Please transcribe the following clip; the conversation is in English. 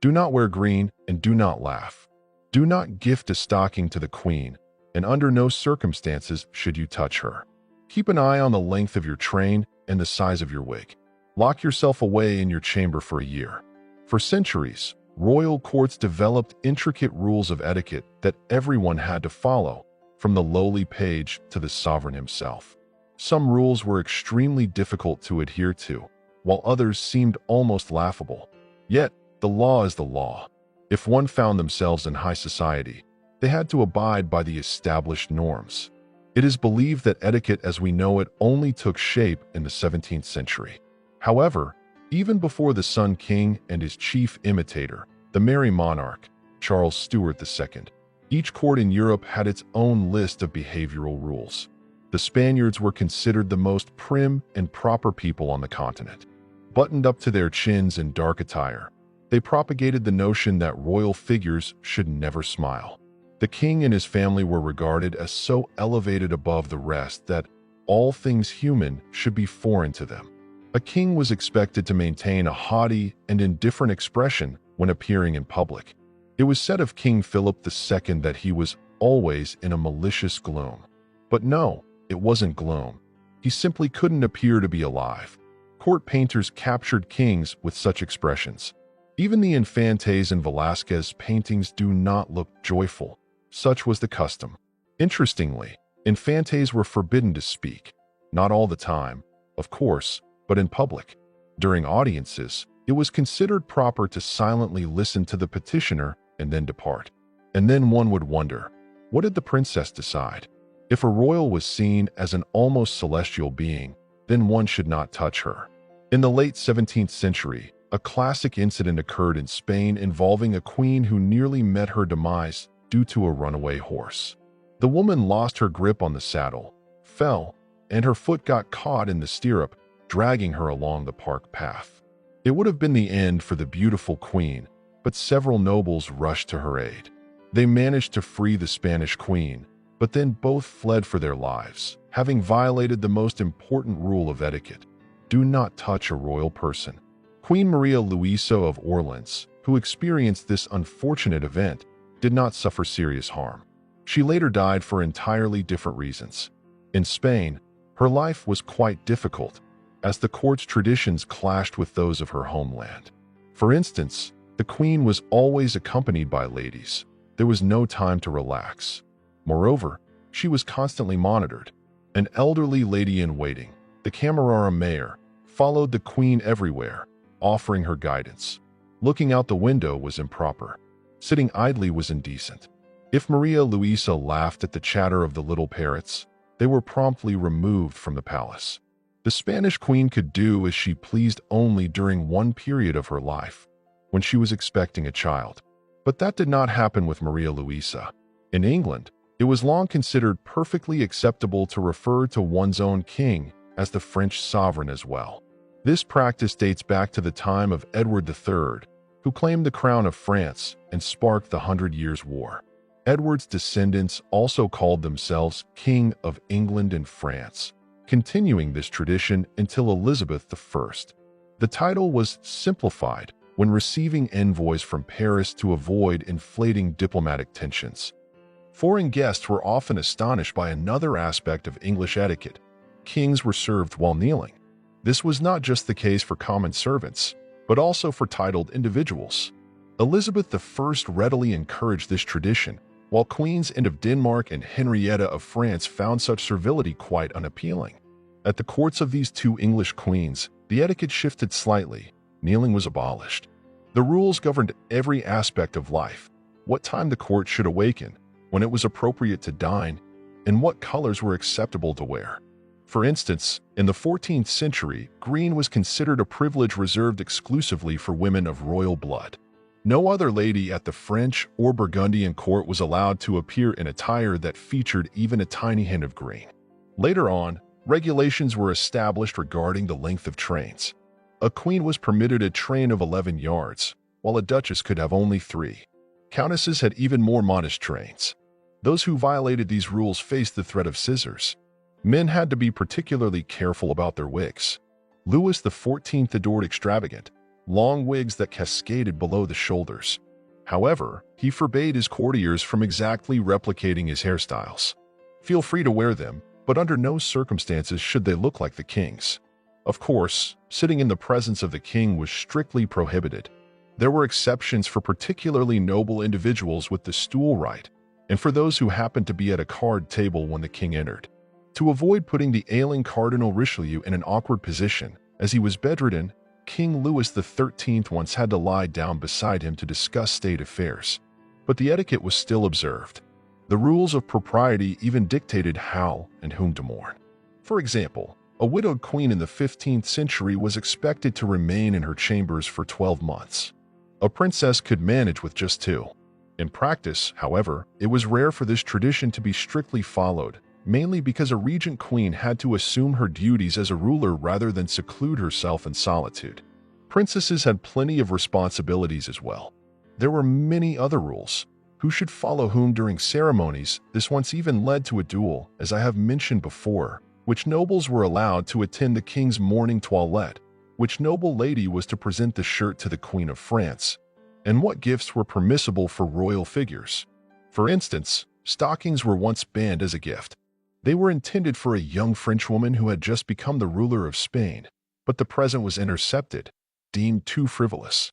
Do not wear green and do not laugh. Do not gift a stocking to the queen, and under no circumstances should you touch her. Keep an eye on the length of your train and the size of your wig. Lock yourself away in your chamber for a year. For centuries, royal courts developed intricate rules of etiquette that everyone had to follow, from the lowly page to the sovereign himself. Some rules were extremely difficult to adhere to, while others seemed almost laughable. Yet, the law is the law. If one found themselves in high society, they had to abide by the established norms. It is believed that etiquette as we know it only took shape in the 17th century. However, even before the Sun King and his chief imitator, the Merry Monarch, Charles Stuart II, each court in Europe had its own list of behavioral rules. The Spaniards were considered the most prim and proper people on the continent. Buttoned up to their chins in dark attire, they propagated the notion that royal figures should never smile. The king and his family were regarded as so elevated above the rest that all things human should be foreign to them. A king was expected to maintain a haughty and indifferent expression when appearing in public. It was said of King Philip II that he was always in a malicious gloom. But no, it wasn't gloom. He simply couldn't appear to be alive. Court painters captured kings with such expressions. Even the Infantes and Velázquez paintings do not look joyful. Such was the custom. Interestingly, Infantes were forbidden to speak. Not all the time, of course, but in public. During audiences, it was considered proper to silently listen to the petitioner and then depart. And then one would wonder, what did the princess decide? If a royal was seen as an almost celestial being, then one should not touch her. In the late 17th century, a classic incident occurred in Spain involving a queen who nearly met her demise due to a runaway horse. The woman lost her grip on the saddle, fell, and her foot got caught in the stirrup, dragging her along the park path. It would have been the end for the beautiful queen, but several nobles rushed to her aid. They managed to free the Spanish queen, but then both fled for their lives, having violated the most important rule of etiquette: do not touch a royal person. Queen Maria Luisa of Orleans, who experienced this unfortunate event, did not suffer serious harm. She later died for entirely different reasons. In Spain, her life was quite difficult, as the court's traditions clashed with those of her homeland. For instance, the queen was always accompanied by ladies. There was no time to relax. Moreover, she was constantly monitored. An elderly lady-in-waiting, the Camerara Mayor, followed the queen everywhere, offering her guidance. Looking out the window was improper. Sitting idly was indecent. If Maria Luisa laughed at the chatter of the little parrots, they were promptly removed from the palace. The Spanish queen could do as she pleased only during one period of her life, when she was expecting a child. But that did not happen with Maria Luisa. In England, it was long considered perfectly acceptable to refer to one's own king as the French sovereign as well. This practice dates back to the time of Edward III, who claimed the crown of France and sparked the 100 Years' War. Edward's descendants also called themselves King of England and France, continuing this tradition until Elizabeth I. The title was simplified when receiving envoys from Paris to avoid inflating diplomatic tensions. Foreign guests were often astonished by another aspect of English etiquette. Kings were served while kneeling. This was not just the case for common servants, but also for titled individuals. Elizabeth I readily encouraged this tradition, while Queens Anne of Denmark and Henrietta of France found such servility quite unappealing. At the courts of these two English queens, the etiquette shifted slightly. Kneeling was abolished. The rules governed every aspect of life: what time the court should awaken, when it was appropriate to dine, and what colors were acceptable to wear. For instance, in the 14th century, green was considered a privilege reserved exclusively for women of royal blood. No other lady at the French or Burgundian court was allowed to appear in attire that featured even a tiny hint of green. Later on, regulations were established regarding the length of trains. A queen was permitted a train of 11 yards, while a duchess could have only 3. Countesses had even more modest trains. Those who violated these rules faced the threat of scissors. Men had to be particularly careful about their wigs. Louis XIV adored extravagant, long wigs that cascaded below the shoulders. However, he forbade his courtiers from exactly replicating his hairstyles. Feel free to wear them, but under no circumstances should they look like the king's. Of course, sitting in the presence of the king was strictly prohibited. There were exceptions for particularly noble individuals with the stool right, and for those who happened to be at a card table when the king entered. To avoid putting the ailing Cardinal Richelieu in an awkward position, as he was bedridden, King Louis XIII once had to lie down beside him to discuss state affairs. But the etiquette was still observed. The rules of propriety even dictated how and whom to mourn. For example, a widowed queen in the 15th century was expected to remain in her chambers for 12 months. A princess could manage with just 2. In practice, however, it was rare for this tradition to be strictly followed, mainly because a regent queen had to assume her duties as a ruler rather than seclude herself in solitude. Princesses had plenty of responsibilities as well. There were many other rules. Who should follow whom during ceremonies? This once even led to a duel, as I have mentioned before, which nobles were allowed to attend the king's morning toilette, which noble lady was to present the shirt to the Queen of France, and what gifts were permissible for royal figures. For instance, stockings were once banned as a gift. They were intended for a young Frenchwoman who had just become the ruler of Spain, but the present was intercepted, deemed too frivolous.